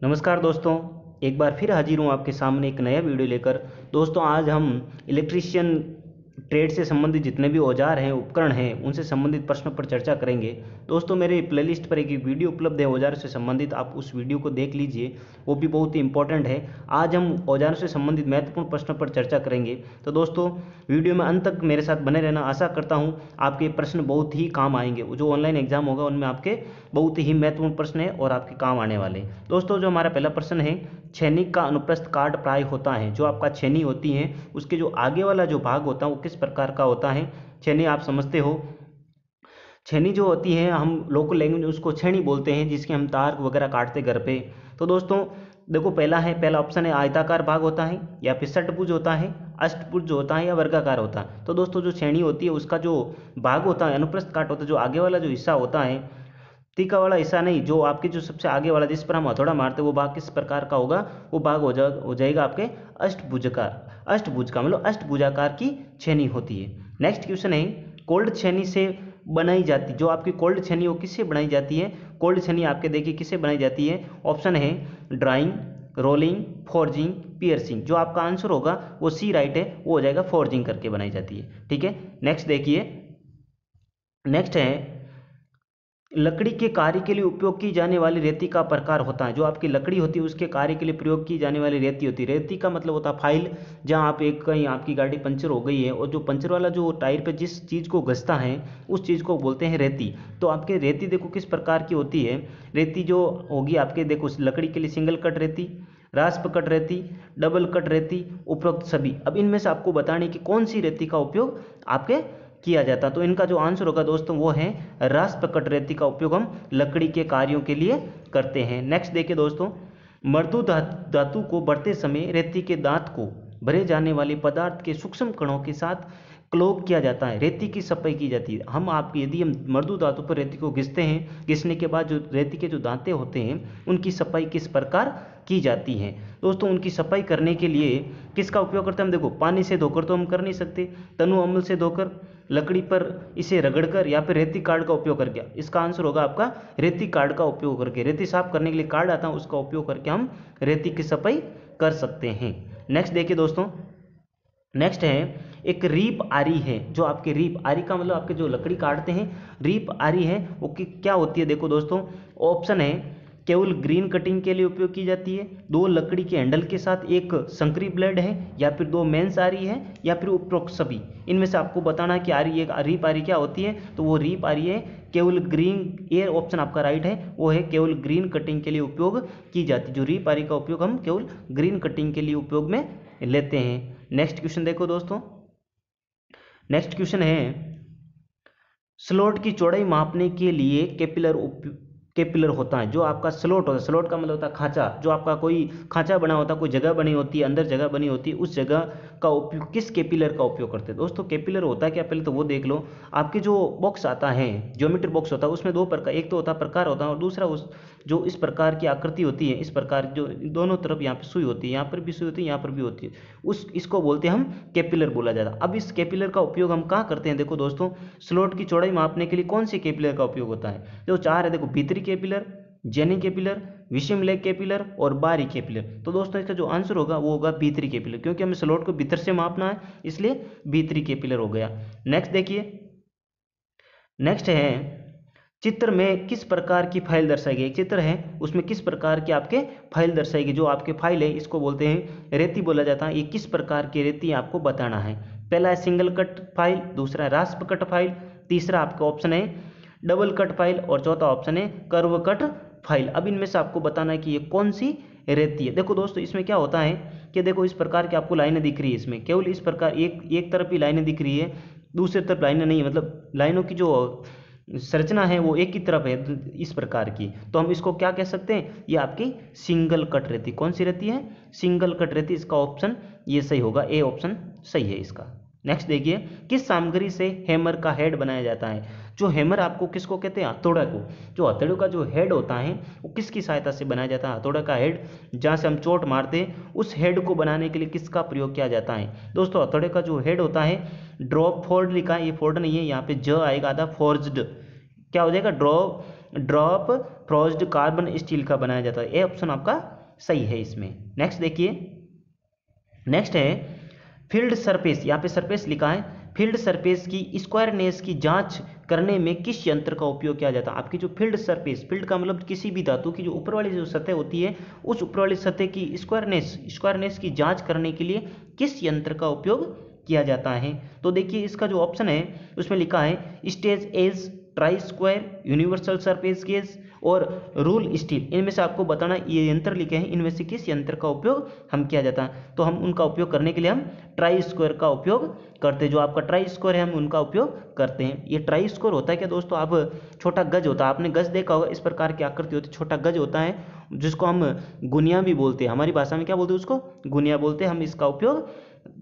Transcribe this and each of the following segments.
नमस्कार दोस्तों, एक बार फिर हाजिर हूँ आपके सामने एक नया वीडियो लेकर। दोस्तों आज हम इलेक्ट्रीशियन ट्रेड से संबंधित जितने भी औजार हैं, उपकरण हैं, उनसे संबंधित प्रश्नों पर चर्चा करेंगे। दोस्तों मेरे प्लेलिस्ट पर एक वीडियो उपलब्ध है औजारों से संबंधित, आप उस वीडियो को देख लीजिए, वो भी बहुत ही इंपॉर्टेंट है। आज हम औजारों से संबंधित महत्वपूर्ण प्रश्नों पर चर्चा करेंगे। तो दोस्तों वीडियो में अंत तक मेरे साथ बने रहना। आशा करता हूँ आपके प्रश्न बहुत ही काम आएंगे। जो ऑनलाइन एग्जाम होगा उनमें आपके बहुत ही महत्वपूर्ण प्रश्न है और आपके काम आने वाले हैं। दोस्तों जो हमारा पहला प्रश्न है, छेनी का अनुप्रस्थ काट प्राय होता है। जो आपका छेनी होती है उसके जो आगे वाला जो भाग होता है वो किस प्रकार का होता है। छेनी आप समझते हो, छेनी जो होती है हम लोकल लैंग्वेज में उसको छेनी बोलते हैं, जिसके हम तार वगैरह काटते घर पे। तो दोस्तों देखो पहला ऑप्शन है आयताकार भाग होता है, या फिर षटभुज होता है, अष्टभुज होता है, या वर्गाकार होता है। तो दोस्तों जो छेनी होती है उसका जो भाग होता है, अनुप्रस्थ काट होता है, जो आगे वाला जो हिस्सा होता है, तीखा वाला हिस्सा नहीं, जो आपके जो सबसे आगे वाला जिस पर हम हथौड़ा मारते हैं वो भाग किस प्रकार का होगा, वो भाग हो जाएगा आपके अष्टभुजाकार। अष्टभुज का मतलब अष्टभुजाकार की छेनी होती है। नेक्स्ट क्वेश्चन है, कोल्ड छेनी से बनाई जाती, जो आपकी कोल्ड छेनी वो किससे बनाई जाती है। कोल्ड छेनी आपके देखिए किससे बनाई जाती है। ऑप्शन है ड्राइंग, रोलिंग, फोर्जिंग, पियर्सिंग। जो आपका आंसर होगा वो सी राइट है, वो हो जाएगा फोर्जिंग करके बनाई जाती है। ठीक है, नेक्स्ट देखिए, नेक्स्ट है लकड़ी के कार्य के लिए उपयोग की जाने वाली रेती का प्रकार होता है। जो आपकी लकड़ी होती है उसके कार्य के लिए प्रयोग की जाने वाली रेती होती है। रेती का मतलब होता है फाइल। जहाँ आप एक कहीं आपकी गाड़ी पंचर हो गई है और जो पंचर वाला जो टायर पे जिस चीज़ को घसता है उस चीज़ को बोलते हैं रेती। तो आपके रेती देखो किस प्रकार की होती है। रेती जो होगी आपके देखो लकड़ी के लिए सिंगल कट रेती, रास्प कट रेती, डबल कट रेती, उपरोक्त सभी। अब इनमें से आपको बताने की कौन सी रेती का उपयोग आपके किया जाता, तो इनका जो आंसर होगा दोस्तों वो है रास्प कट रेती का उपयोग हम लकड़ी के कार्यों के लिए करते हैं। नेक्स्ट देखिए दोस्तों, मृदु धातु को बढ़ते समय रेती के दांत को भरे जाने वाले पदार्थ के सूक्ष्म कणों के साथ क्लोक किया जाता है। रेती की सफाई की जाती है। यदि हम मृदु धातु पर रेती को घिसते हैं, घिसने के बाद जो रेती के जो दांते होते हैं उनकी सफाई किस प्रकार की जाती है। दोस्तों उनकी सफाई करने के लिए किसका उपयोग करते हैं हम, देखो पानी से धोकर तो हम कर नहीं सकते, तनु अम्ल से धोकर, लकड़ी पर इसे रगड़कर, या फिर रेती कार्ड का उपयोग करके। इसका आंसर होगा आपका रेती कार्ड का उपयोग करके। रेती साफ करने के लिए कार्ड आता है, उसका उपयोग करके हम रेती की सफाई कर सकते हैं। नेक्स्ट देखिए दोस्तों, नेक्स्ट है एक रीप आरी है। जो आपके रीप आरी का मतलब आपके जो लकड़ी काटते हैं, रीप आरी है वो क्या होती है। देखो दोस्तों ऑप्शन है केवल ग्रीन कटिंग के लिए उपयोग की जाती है, दो लकड़ी के हैंडल के साथ एक संकरी ब्लेड है, या फिर दो मेंस आरी है, या फिर उपरोक्त सभी। इनमें से आपको बताना है कि आरी एक रीप आरी क्या होती है। तो वो रीप आरी है केवल ग्रीन, ये ऑप्शन आपका राइट है, वो है केवल ग्रीन कटिंग के लिए उपयोग की जाती है। जो रीप आरी का उपयोग हम केवल ग्रीन कटिंग के लिए उपयोग में लेते हैं। नेक्स्ट क्वेश्चन देखो दोस्तों, नेक्स्ट क्वेश्चन है स्लोट की चौड़ाई मापने के लिए कैपिलर होता है। जो आपका स्लोट होता है, स्लोट का मतलब होता है खांचा। जो आपका कोई खांचा बना होता है, कोई जगह बनी होती है, अंदर जगह बनी होती है, उस जगह का उपयोग किस कैपिलर का उपयोग करते हैं। दोस्तों कैपिलर होता है क्या, पहले तो वो देख लो। आपके जो बॉक्स आता है, ज्योमेट्री बॉक्स होता है, उसमें दो प्रकार, एक तो होता है प्रकार होता है, और दूसरा उस जो इस प्रकार की आकृति होती है, इस प्रकार जो दोनों तरफ यहाँ पे सुई होती है, यहाँ पर भी सुई होती है, यहाँ पर भी होती है, उस इसको बोलते हैं हम कैपिलर बोला जाता है। अब इस कैपिलर का उपयोग हम कहाँ करते हैं, देखो दोस्तों स्लोट की चौड़ाई मापने के लिए कौन सी कैपिलर का उपयोग होता है। जो चार है देखो, भीतरी कैपिलर, जेनी कैपिलर, विषम लेग कैपिलर और बाहरी कैपिलर। तो दोस्तों इसका जो आंसर होगा वो होगा भीतरी कैपिलर, क्योंकि हमें स्लोट को भीतर से मापना है, इसलिए भीतरी कैपिलर हो गया। नेक्स्ट देखिए, नेक्स्ट है चित्र में किस प्रकार की फाइल दर्शाई गई। चित्र है उसमें किस प्रकार की आपके फाइल दर्शाई गई। जो आपके फाइल है इसको बोलते हैं रेती बोला जाता है। ये किस प्रकार की रेती आपको बताना है। पहला है सिंगल कट फाइल, दूसरा है रास्प कट फाइल, तीसरा आपका ऑप्शन है डबल कट फाइल, और चौथा ऑप्शन है कर्व कट फाइल। अब इनमें से आपको बताना है कि ये कौन सी रेती है। देखो दोस्तों इसमें क्या होता है कि देखो इस प्रकार की आपको लाइनें दिख रही है, इसमें केवल इस प्रकार एक तरफ ही लाइनें दिख रही है, दूसरी तरफ लाइनें नहीं है। मतलब लाइनों की जो संरचना है वो एक ही तरफ है इस प्रकार की। तो हम इसको क्या कह सकते हैं, ये आपकी सिंगल कट रहती। कौन सी रहती है, सिंगल कट रहती। इसका ऑप्शन ये सही होगा, ए ऑप्शन सही है इसका। नेक्स्ट देखिए, किस सामग्री से हैमर का हेड बनाया जाता है। जो हैमर आपको किसको कहते हैं, हथौड़ा को। जो हथौड़े का जो हेड होता है वो किसकी सहायता से बनाया जाता है। हथौड़ा का हेड जहाँ से हम चोट मारते हैं उस हेड को बनाने के लिए किसका प्रयोग किया जाता है। दोस्तों हथौड़े का जो हेड होता है, ड्रॉप फोर्ड लिखा है, ये फोर्ड नहीं है, यहाँ पे ज आएगा आधा, फोर्ज्ड क्या हो जाएगा, ड्रॉप ड्रॉप फ्रोज्ड कार्बन स्टील का बनाया जाता है। ये ऑप्शन आपका सही है इसमें। नेक्स्ट देखिए, नेक्स्ट है फील्ड सरफेस। यहाँ पे सरफेस लिखा है। फील्ड सरफेस की स्क्वायरनेस की जांच करने में किस यंत्र का उपयोग किया जाता है? आपकी जो फील्ड सरफेस, फील्ड का मतलब किसी भी धातु की जो ऊपर वाली जो सतह होती है, उस ऊपर वाली सतह की स्क्वायरनेस की जांच करने के लिए किस यंत्र का उपयोग किया जाता है? तो देखिए इसका जो ऑप्शन है उसमें लिखा है straight edge, try square, universal surface gauge और रूल स्टील। इनमें से आपको बताना, ये यंत्र लिखे हैं, इनमें से किस यंत्र का उपयोग हम किया जाता है। तो हम उनका उपयोग करने के लिए हम ट्राई स्क्वायर का उपयोग करते हैं। जो आपका ट्राई स्क्वायर है हम उनका उपयोग करते हैं। ये ट्राई स्क्वायर होता है क्या दोस्तों? आप छोटा गज होता है, आपने गज देखा होगा, इस प्रकार की आकृति होती है, छोटा गज होता है जिसको हम गुनिया भी बोलते हैं। हमारी भाषा में क्या बोलते हैं उसको? गुनिया बोलते हैं। हम इसका उपयोग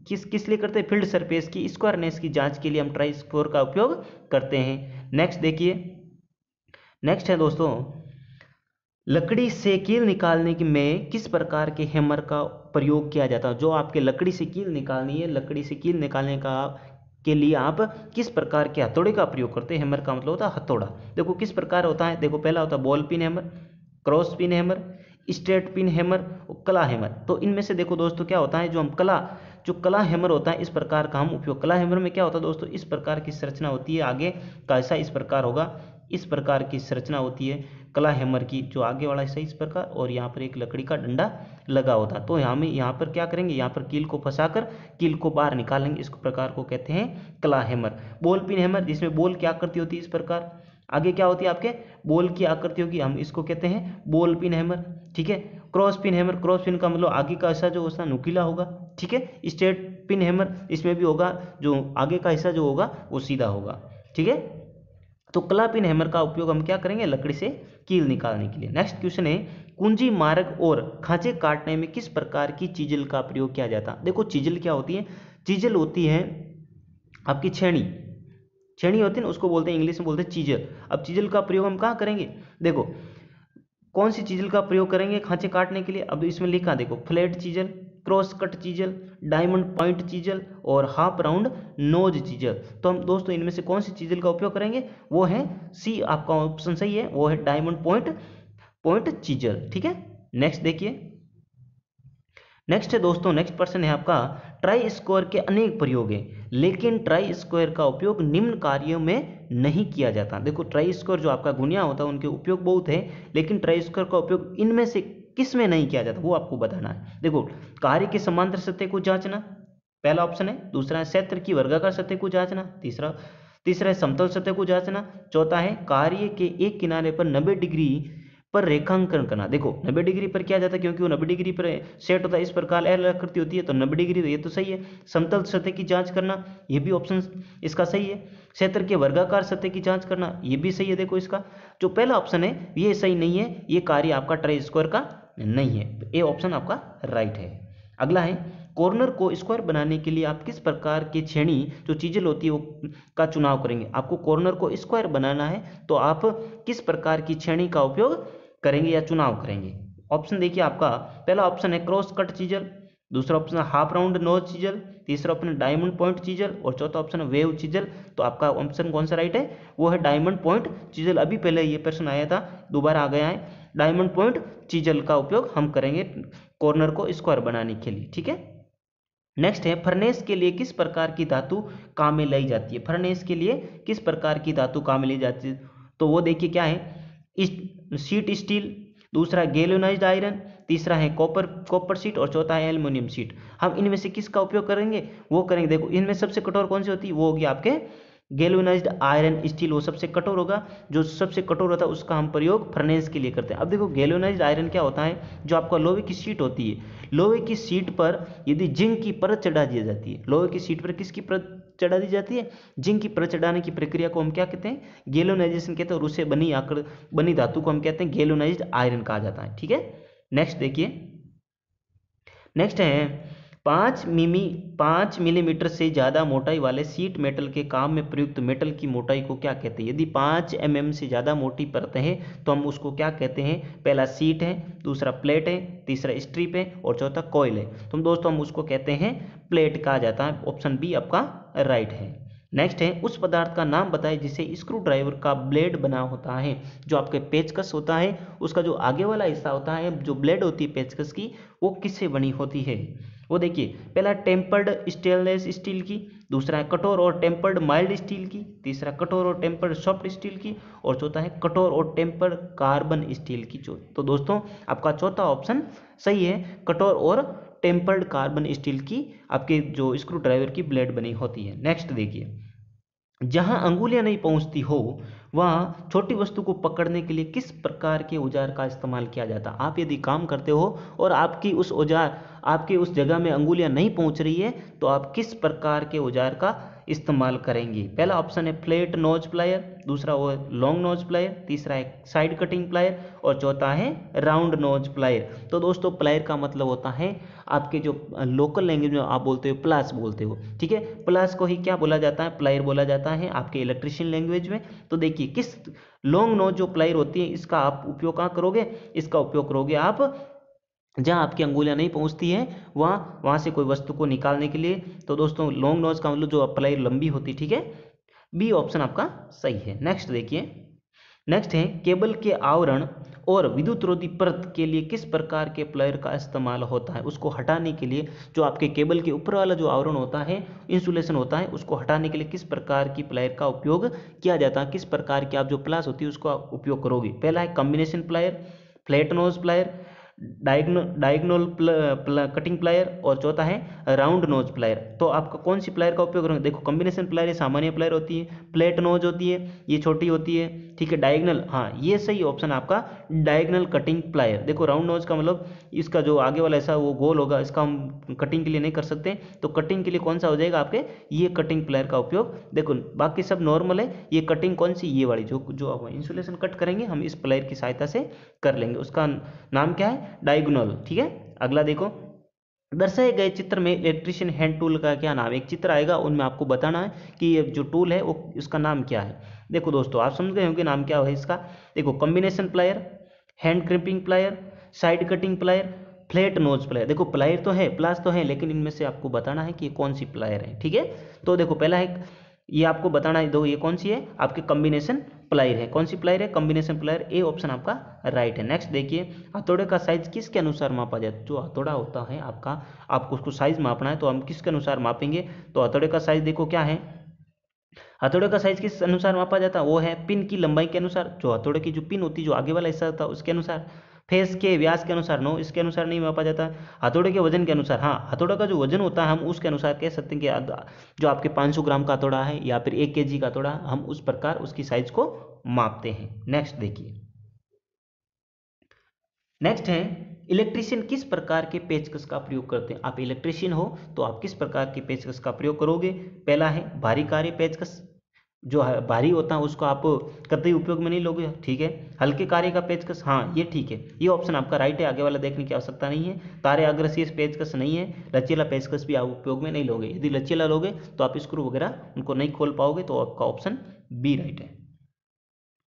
किस लिए करते हैं? फील्ड सरफेस की स्क्वायरनेस की जांच के लिए हम ट्राई स्क्वायर का उपयोग करते हैं। नेक्स्ट देखिए, नेक्स्ट है दोस्तों, लकड़ी से कील निकालने की में किस प्रकार के हैमर का प्रयोग किया जाता है? जो आपके लकड़ी से कील निकालनी है, लकड़ी से कील निकालने का के लिए आप किस प्रकार के हथौड़े का प्रयोग करते हैं? हैमर का मतलब होता है हथौड़ा। देखो किस प्रकार होता है, देखो पहला होता है ball pin hammer, cross pin hammer, straight pin hammer और कला हैमर। तो इनमें से देखो दोस्तों क्या होता है, जो कला हैमर होता है, इस प्रकार का हम उपयोग, कला हैमर में क्या होता है दोस्तों, इस प्रकार की संरचना होती है, आगे का हिस्सा इस प्रकार होगा, इस प्रकार की संरचना होती है कला हैमर की, जो आगे वाला हिस्सा इस प्रकार और यहाँ पर एक लकड़ी का डंडा लगा होता है। तो हम यहाँ पर क्या करेंगे, यहाँ पर कील को फंसाकर कील को बाहर निकालेंगे, इस प्रकार को कहते हैं कला हैमर। बॉल पिन हैमर, जिसमें बॉल की आकृति होती है इस प्रकार, आगे क्या होती है आपके बॉल की आकृति होगी, हम इसको कहते हैं बॉल पिन हैमर। ठीक है। Cross pin hammer, cross pin का मतलब आगे का हिस्सा जो होता नुकीला होगा। ठीक है। स्ट्रेट पिन हैमर, इसमें भी होगा, जो आगे का हिस्सा जो होगा वो सीधा होगा। ठीक है। तो कला पिन हैमर का उपयोग हम क्या करेंगे, लकड़ी से कील निकालने के लिए। नेक्स्ट क्वेश्चन है, कुंजी मार्ग और खांचे काटने में किस प्रकार की चीजल का प्रयोग किया जाता है? देखो चीजल क्या होती है, चीजल होती है आपकी छेनी होती है ना, उसको बोलते हैं, इंग्लिश में बोलते हैं चीजल। अब चीजल का प्रयोग हम कहाँ करेंगे, देखो कौन सी चीजल का प्रयोग करेंगे खांचे काटने के लिए? अब इसमें लिखा देखो, flat chisel, cross cut chisel, diamond point chisel और हाफ राउंड नोज चीजल। तो हम दोस्तों इनमें से कौन सी चीजल का उपयोग करेंगे? वो है सी, आपका ऑप्शन सही है, वो है डायमंड पॉइंट चीजल। ठीक है। नेक्स्ट देखिए, नेक्स्ट है दोस्तों, नेक्स्ट प्रश्न है आपका, ट्राई स्क्वायर के अनेक प्रयोग हैं, लेकिन ट्राई स्क्वायर का उपयोग निम्न कार्यों में नहीं किया जाता। देखो ट्राई स्क्वायर जो आपका गुनिया होता है उनके उपयोग बहुत है, लेकिन ट्राई स्क्वायर का उपयोग इनमें से किस में नहीं किया जाता, वो आपको बताना है। देखो, कार्य के समांतर सतह को जांचना, पहला ऑप्शन है। दूसरा है क्षेत्र की वर्गाकार सतह को जांचना। तीसरा है समतल सतह को जांचना। चौथा है कार्य के एक किनारे पर 90 डिग्री पर रेखांकन करना। देखो 90 डिग्री पर किया जाता है, क्योंकि वो 90 डिग्री पर सेट होता है, इस प्रकार एल आकृति होती है, तो 90 डिग्री, तो ये तो सही है। समतल सतह की जांच करना, ये भी ऑप्शन इसका सही है। क्षेत्र के वर्गाकार सतह की जांच करना, ये भी सही है। देखो इसका जो पहला ऑप्शन है ये सही नहीं है, ये कार्य आपका ट्राई स्क्वायर का नहीं है, ये ऑप्शन आपका राइट है। अगला है, कॉर्नर को स्क्वायर बनाने के लिए आप किस प्रकार की छेनी जो चीजल होती है वो का चुनाव करेंगे? आपको कॉर्नर को स्क्वायर बनाना है तो आप किस प्रकार की छेनी का उपयोग करेंगे या चुनाव करेंगे? ऑप्शन देखिए आपका, पहला ऑप्शन है क्रॉस कट चीजल, दूसरा ऑप्शन है हाफ राउंड नोज चीजल, तीसरा ऑप्शन है डायमंड पॉइंट चीजल और चौथा ऑप्शन है वेव चीजल। तो आपका ऑप्शन कौन सा राइट है? वो है डायमंड पॉइंट चीजल। अभी पहले ये प्रश्न आया था, दोबारा आ गया है। डायमंड पॉइंट चीजल का उपयोग हम करेंगे कॉर्नर को स्क्वायर बनाने के लिए। ठीक है। नेक्स्ट है, फर्नेस के लिए किस प्रकार की धातु काम में लाई जाती है? फर्नेस के लिए किस प्रकार की धातु काम में ली जाती है? तो वो देखिए क्या है, शीट स्टील, दूसरा गैल्वेनाइज्ड आयरन, तीसरा है कॉपर शीट और चौथा है एल्युमिनियम शीट। हम इनमें से किसका उपयोग करेंगे? वो करेंगे, देखो इनमें सबसे कठोर कौन सी होती है? वो होगी आपके गैल्वेनाइज्ड आयरन स्टील, वो सबसे कठोर होगा। जो सबसे कठोर होता है उसका हम प्रयोग फर्नेस के लिए करते हैं। अब देखो गैल्वेनाइज्ड आयरन क्या होता है, जो आपका लोहे की शीट होती है, लोहे की शीट पर यदि जिंक की परत चढ़ा दी जाती है, लोहे की शीट पर किसकी परत चढ़ा दी जाती है? जिंक की परत चढ़ाने की प्रक्रिया को हम क्या कहते हैं? गैल्वेनाइजेशन कहते हैं, और उससे बनी धातु को हम कहते हैं गैल्वेनाइज्ड आयरन कहा जाता है। ठीक है। नेक्स्ट देखिए, नेक्स्ट है 5 मिलीमीटर से ज़्यादा मोटाई वाले शीट मेटल के काम में प्रयुक्त मेटल की मोटाई को क्या कहते हैं? यदि 5 mm से ज़्यादा मोटी परत है तो हम उसको क्या कहते हैं? पहला शीट है, दूसरा प्लेट है, तीसरा स्ट्रिप है और चौथा कॉइल है। तो दोस्तों हम उसको कहते हैं प्लेट कहा जाता है। ऑप्शन बी आपका राइट है। नेक्स्ट है उस पदार्थ का नाम बताएं जिसे स्क्रू ड्राइवर का ब्लेड बना होता है। जो आपके पेचकस होता है उसका जो आगे वाला हिस्सा होता है, जो ब्लेड होती है पेचकस की, वो किससे बनी होती है? वो देखिए, पहला टेम्पर्ड स्टेनलेस स्टील की, दूसरा है कठोर और टेम्पर्ड माइल्ड स्टील की, तीसरा कठोर और टेम्पर्ड सॉफ्ट स्टील की, और चौथा है कठोर और टेम्पर्ड कार्बन स्टील की। तो दोस्तों आपका चौथा ऑप्शन सही है, कठोर और टेम्पर्ड कार्बन स्टील की आपके जो स्क्रू ड्राइवर की ब्लेड बनी होती है। नेक्स्ट देखिए, जहां अंगुलियां नहीं पहुंचती हो वहां छोटी वस्तु को पकड़ने के लिए किस प्रकार के औजार का इस्तेमाल किया जाता? आप यदि काम करते हो और आपकी उस जगह में अंगुलियां नहीं पहुंच रही है, तो आप किस प्रकार के औजार का इस्तेमाल करेंगे? पहला ऑप्शन है फ्लैट नोज प्लायर, दूसरा वो लॉन्ग नोज प्लायर, तीसरा है साइड कटिंग प्लायर, और चौथा है राउंड नोज प्लायर। तो दोस्तों प्लायर का मतलब होता है आपके जो लोकल लैंग्वेज में आप बोलते हो प्लास बोलते हो, ठीक है। प्लास को ही क्या बोला जाता है? प्लायर बोला जाता है आपके इलेक्ट्रिशियन लैंग्वेज में। तो देखिए, किस लॉन्ग नोज जो प्लायर होती है इसका आप उपयोग कहाँ करोगे? इसका उपयोग करोगे आप जहां आपकी अंगुलियां नहीं पहुंचती है, वहां से कोई वस्तु को निकालने के लिए। तो दोस्तों लॉन्ग नोज का मतलब जो प्लायर लंबी होती, ठीक है। बी ऑप्शन आपका सही है। नेक्स्ट देखिए, नेक्स्ट है केबल के आवरण और विद्युत रोधी परत के लिए किस प्रकार के प्लायर का इस्तेमाल होता है? उसको हटाने के लिए जो आपके केबल के ऊपर वाला जो आवरण होता है, इंसुलेशन होता है, उसको हटाने के लिए किस प्रकार की प्लायर का उपयोग किया जाता है? किस प्रकार की आप जो प्लास होती है उसका उपयोग करोगे? पहला है combination plier, flat knows plier, diagonal cutting plier, और चौथा है राउंड नोज प्लायर। तो आपका कौन सी प्लायर का उपयोग करेंगे? देखो, कॉम्बिनेशन प्लायर ये सामान्य प्लायर होती है, प्लेट नोज होती है ये छोटी होती है, ठीक है। डायगोनल, हाँ ये सही ऑप्शन आपका डायगोनल कटिंग प्लायर। देखो राउंड नोज का मतलब इसका जो आगे वाला ऐसा वो गोल होगा, इसका हम कटिंग के लिए नहीं कर सकते, तो कटिंग के लिए कौन सा हो जाएगा आपके? ये कटिंग प्लायर का उपयोग। देखो बाकी सब नॉर्मल है, ये कटिंग कौन सी? ये वाली जो हम इंसुलेशन कट करेंगे हम इस प्लायर की सहायता से कर लेंगे, उसका नाम क्या है? डायगोनल, ठीक है। अगला देखो, दर्शाए गए चित्र में इलेक्ट्रिशियन हैंड टूल का क्या नाम है? एक चित्र आएगा, उनमें आपको बताना है कि ये जो टूल है वो इसका नाम क्या है। देखो दोस्तों आप समझ गए होंगे नाम क्या है इसका। देखो, combination plier, hand creeping plier, side cutting plier, flat knows plier. देखो प्लायर तो है, प्लास तो है, लेकिन इनमें से आपको बताना है कि ये कौन सी प्लायर है, ठीक है। तो देखो पहला है, ये आपको बताना है, दो ये कौन सी है? आपके कॉम्बिनेशन प्लायर है। कौन सी प्लायर है? Combination plier. ए ऑप्शन आपका राइट है। नेक्स्ट देखिए, हथौड़े का साइज किसके अनुसार मापा जाता है? जो हथौड़ा होता है आपका, आपको उसको साइज मापना है तो हम किसके अनुसार मापेंगे? तो हथौड़े का साइज देखो क्या है, हथौड़े का साइज किस अनुसार मापा जाता है? वो है पिन की लंबाई के अनुसार। जो हथौड़े की जो पिन होती है, जो आगे वाला हिस्सा होता है उसके अनुसार। फेस के व्यास के अनुसार नो, इसके अनुसार नहीं मापा जाता। हथौड़े के वजन के अनुसार, हाँ हथौड़े का जो वजन होता है हम उसके अनुसार कह सकते हैं कि जो आपके 500 ग्राम का हथौड़ा है या फिर 1 kg का हथौड़ा, हम उस प्रकार उसकी साइज को मापते हैं। नेक्स्ट देखिए, नेक्स्ट है इलेक्ट्रिशियन किस प्रकार के पेचकस का प्रयोग करते हैं? आप इलेक्ट्रिशियन हो तो आप किस प्रकार के पेचकस का प्रयोग करोगे? पहला है भारी कार्य पेचकस, जो है भारी होता है उसको आप कतई उपयोग में नहीं लोगे, ठीक है। हल्के कार्य का पेचकस, हाँ ये ठीक है, ये ऑप्शन आपका राइट है, आगे वाला देखने की आवश्यकता नहीं है। तारे अग्रसीय पेचकस नहीं है। लचीला पेचकस भी आप उपयोग में नहीं लोगे। यदि लचीला लोगे तो आप स्क्रू वगैरह उनको नहीं खोल पाओगे, तो आपका ऑप्शन बी राइट है।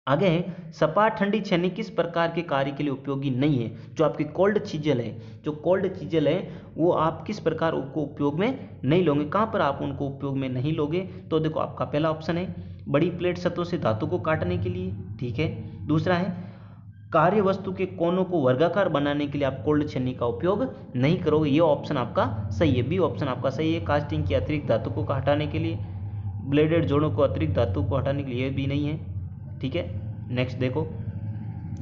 आगे है सपाट ठंडी छन्नी किस प्रकार के कार्य के लिए उपयोगी नहीं है? जो आपकी कोल्ड चीजल है, जो कोल्ड चीजल है वो आप किस प्रकार उनको उपयोग में नहीं लोगे? कहाँ पर आप उनको उपयोग में नहीं लोगे? तो देखो आपका पहला ऑप्शन है बड़ी प्लेट सतहों से धातु को काटने के लिए, ठीक है। दूसरा है कार्य वस्तु के कोनों को वर्गाकार बनाने के लिए आप कोल्ड छन्नी का उपयोग नहीं करोगे, ये ऑप्शन आपका सही है। बी ऑप्शन आपका सही है। कास्टिंग की अतिरिक्त धातु को हटाने के लिए, ब्लेडेड जोड़ों को अतिरिक्त धातु को हटाने के लिए भी नहीं है, ठीक है। नेक्स्ट देखो,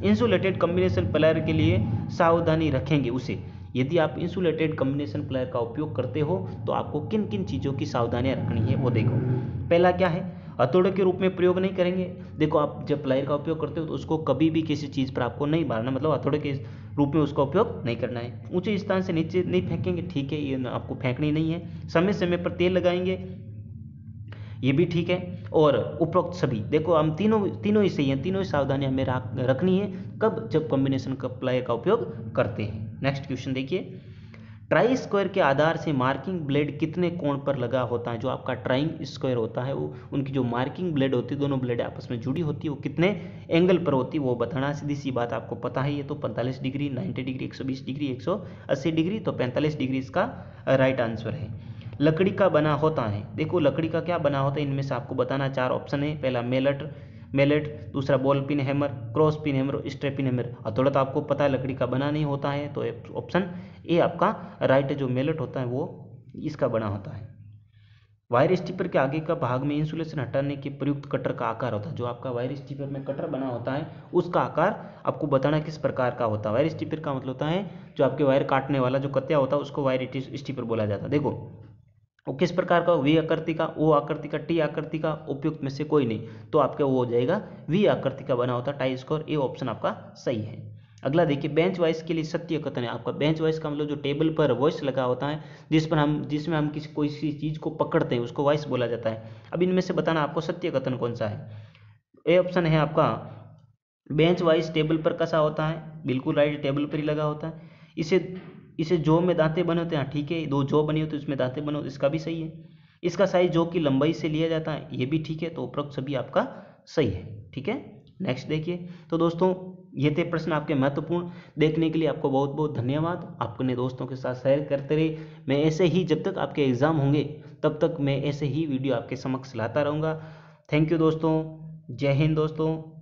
इंसुलेटेड कॉम्बिनेशन प्लायर के लिए सावधानी रखेंगे उसे। यदि आप इंसुलेटेड कॉम्बिनेशन प्लायर का उपयोग करते हो तो आपको किन किन चीज़ों की सावधानियां रखनी है वो देखो। पहला क्या है? हथौड़े के रूप में प्रयोग नहीं करेंगे। देखो आप जब प्लायर का उपयोग करते हो तो उसको कभी भी किसी चीज़ पर आपको नहीं मारना, मतलब हथौड़े के रूप में उसका उपयोग नहीं करना है। ऊंचे स्थान से नीचे नहीं फेंकेंगे, ठीक है, ये आपको फेंकनी नहीं है। समय समय पर तेल लगाएंगे, ये भी ठीक है। और उपरोक्त सभी देखो, हम तीनों ही सही हैं, तीनों ही सावधानी हमें रखनी है कब? जब कॉम्बिनेशन का प्लायर का उपयोग करते हैं। नेक्स्ट क्वेश्चन देखिए, ट्राई स्क्वायर के आधार से मार्किंग ब्लेड कितने कोण पर लगा होता है? जो आपका ट्राइंग स्क्वायर होता है वो उनकी जो मार्किंग ब्लेड होती है, दोनों ब्लेड आपस में जुड़ी होती है, वो कितने एंगल पर होती है वो बताना। सीधी सी बात आपको पता है, ये तो 45 डिग्री, 90 डिग्री, 120 डिग्री, 180 डिग्री, तो 45 डिग्री इसका राइट आंसर है। लकड़ी का बना होता है। देखो लकड़ी का क्या बना होता है, इनमें से आपको बताना 4 ऑप्शन है। पहला मेलेट, दूसरा ball pin hammer, cross pin hammer और स्ट्रैप पिन हैमर। थोड़ा तो आपको पता है लकड़ी का बना नहीं होता है, तो ऑप्शन ए आपका राइट है। जो मेलेट होता है वो इसका बना होता है। वायर स्टीपर के आगे का भाग में इंसुलेशन हटाने के प्रयुक्त कटर का आकार होता है। जो आपका वायर स्टीपर में कटर बना होता है उसका आकार आपको बताना किस प्रकार का होता है। वायर स्टीपर का मतलब होता है जो आपके वायर काटने वाला जो कत्या होता है उसको वायर स्टीपर बोला जाता है। देखो वो किस प्रकार का, वी आकृति का, ओ आकृति का, टी आकृति का, उपयुक्त में से कोई नहीं, तो आपका वो हो जाएगा वी आकृति का बना होता है। टाई स्क्वायर, ए ऑप्शन आपका सही है। अगला देखिए, बेंच वॉइस के लिए सत्य कथन है। आपका बेंच वॉइस का मतलब जो टेबल पर वॉइस लगा होता है जिसमें हम कोई सी चीज को पकड़ते हैं उसको वॉइस बोला जाता है। अब इनमें से बताना आपको सत्य कथन कौन सा है। ए ऑप्शन है आपका बेंच वाइस टेबल पर कसा होता है, बिल्कुल राइट, टेबल पर ही लगा होता है। इसे जॉ में दांतें बने होते हैं, ठीक है, 2 जॉ बनी होती है उसमें दांतें बने होते, इसका भी सही है। इसका साइज जॉ की लंबाई से लिया जाता है, ये भी ठीक है। तो उपरोक्त सभी आपका सही है, ठीक है। नेक्स्ट देखिए। तो दोस्तों ये थे प्रश्न आपके महत्वपूर्ण। देखने के लिए आपको बहुत बहुत धन्यवाद। अपने दोस्तों के साथ शेयर करते रहिए। मैं ऐसे ही जब तक आपके एग्जाम होंगे तब तक मैं ऐसे ही वीडियो आपके समक्ष लाता रहूँगा। थैंक यू दोस्तों। जय हिंद दोस्तों।